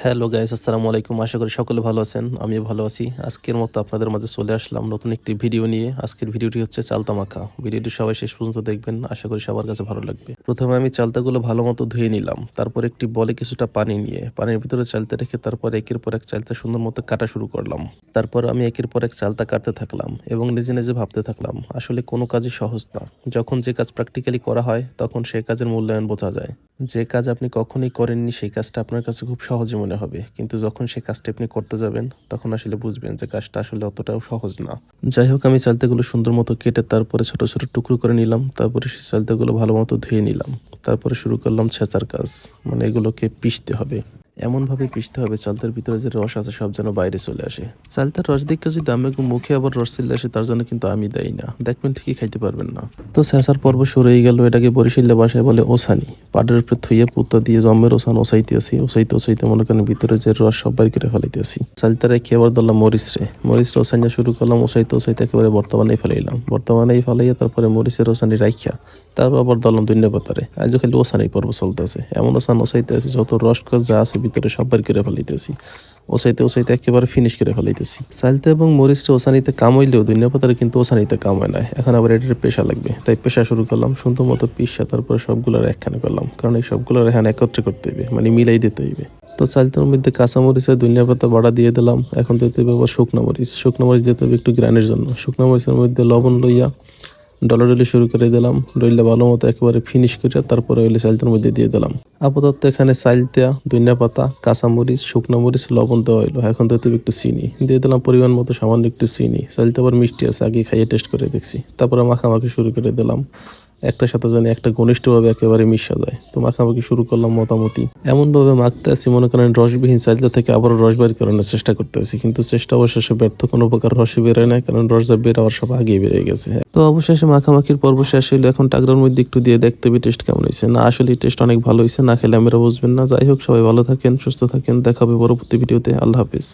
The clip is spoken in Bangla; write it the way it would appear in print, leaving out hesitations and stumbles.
হ্যালো গাইস, আসসালামু আলাইকুম। আশা করি সকলে ভালো আছেন। আমিও ভালো আছি। আজকের মতো আপনাদের মাঝে চলে আসলাম নতুন একটি ভিডিও নিয়ে। আজকের ভিডিওটি হচ্ছে চালতা মাখা। ভিডিওটি সবাই শেষ পর্যন্ত দেখবেন, আশা করি সবার কাছে ভালো লাগবে। প্রথমে আমি চালতাগুলো ভালো মতো ধুয়ে নিলাম। তারপর একটি বলে কিছুটা পানি নিয়ে পানির ভিতরে চালতা রেখে তারপর একের পর এক চালতা সুন্দর মতো কাটা শুরু করলাম। তারপর আমি একের পর এক চালতা কাটতে থাকলাম এবং নিজে নিজে ভাবতে থাকলাম, আসলে কোনো কাজই সহজ না। যখন যে কাজ প্র্যাকটিক্যালি করা হয় তখন সেই কাজের মূল্যায়ন বোঝা যায়। যে কাজ আপনি কখনোই করেননি সেই কাজটা আপনার কাছে খুব সহজে মনে হবে, কিন্তু যখন সেই কাজটা আপনি করতে যাবেন তখন আসলে বুঝবেন যে কাজটা আসলে অতটাও সহজ না। যাই হোক, আমি চালতাগুলো সুন্দর মতো কেটে তারপরে ছোট ছোট টুকরো করে নিলাম। তারপরে সেই চালতাগুলো ভালো মতো ধুয়ে নিলাম। তারপরে শুরু করলাম ছেঁচার কাজ, মানে এগুলোকে পিষতে হবে। এমনভাবে পিষতে হবে চালতার ভিতরে যে রস আছে সব যেন বাইরে চলে আসে। চালতার রস দেখে যদি আমি মুখে আবার রস চলে আসে তার জন্য কিন্তু আমি দেই না, দেখবেন ঠিকই খাইতে পারবেন না। তো ছেঁচার পর্ব শুরু হয়ে গেল। এটাকে বরিশালে ভাষায় বলে ওসানি। পাটের উপরে থুইয়ে পুতা দিয়ে জমের ওসান ওসাইতে মনে করেন ভিতরে যে রস সব বাইর করে ফেলাইতেছি। চালতা রেখে আবার ধরলাম মরিচরে ওসানিয়া শুরু করলাম। ওসাইতে একেবারে বর্তমানেই ফেলাইয়া তারপরে মরিচের ওসানি রাইখা তারপর আবার ধরলাম ধনিয়া পাতারে। আজ খালি ওসানি পর্ব চলতেছে। এমন ওসান ওসাইতে আছে যত রস যা আছে ভিতরে সব বাইর করে ফেলাইতেছি। ওসাইতে একেবারে ফিনিশ করে ফেলাইতেছি। চালতা এবং মরিচটা ওসানিতে কাম হইলেও ধনিয়া পাতারে কিন্তু ওসানিতে কাম হয় না। এখন আবার এটার পেশা লাগবে, তাই পেশা শুরু করলাম। সুন্দর মতো পিসা তারপরে সবগুলোর একখানে করলাম, কারণ এই সবগুলোর এখানে একত্রে করতে হইবে, মানে মিলাই দিতে হইবে। তো চালতার মধ্যে কাঁচামরিচের ধনিয়া পাতা বাড়া দিয়ে দিলাম। এখন দিতে হবে আবার শুকনো মরিচ দিতে হবে একটু গ্রানের জন্য। শুকনো মরিচের মধ্যে লবণ লইয়া ডলাডলি শুরু করে দিলাম। ডইলে ভালো মতো একেবারে ফিনিশ করে তারপরে ওইলে চালতার মধ্যে দিয়ে দিলাম। আপাতত এখানে চালতা, ধনিয়া পাতা, কাঁচামরিচ, শুকনো মরিচ, লবণ দেওয়া হইলো। এখন দিতে হবে একটু চিনি দিয়ে দিলাম, পরিমাণ মতো সামান্য একটু চিনি। চালতা আবার মিষ্টি আছে, আগে খাইয়ে টেস্ট করে দেখছি। তারপরে মাখামাখি শুরু করে দিলাম। একটার সাথে জানি একটা ঘনিষ্ঠভাবে একেবারে মিশা যায়। তো মাখামাখি শুরু করলাম মোটামুটি। এমনভাবে মাখতে আছি মনে করেন রসবিহীন চালতা থেকে আবারও রস বের করানোর চেষ্টা করতে আছি, কিন্তু চেষ্টা অবশেষে ব্যর্থ। কোনো প্রকার রসই বেরোয় না, কারণ রস যা বের হওয়ার সব আগেই বেরিয়ে গেছে। তো অবশেষে মাখামাখির পর্ব শেষ হইলো। এখন টাকরার মধ্যে একটু দিয়ে দেখতে হবে টেস্ট কেমন হয়েছে। না, আসলে টেস্ট অনেক ভালো হয়েছে, না খেলে আমরা বুঝবেন না। যাই হোক, সবাই ভালো থাকেন, সুস্থ থাকেন, দেখা হবে পরবর্তী ভিডিওতে। আল্লাহ হাফিজ।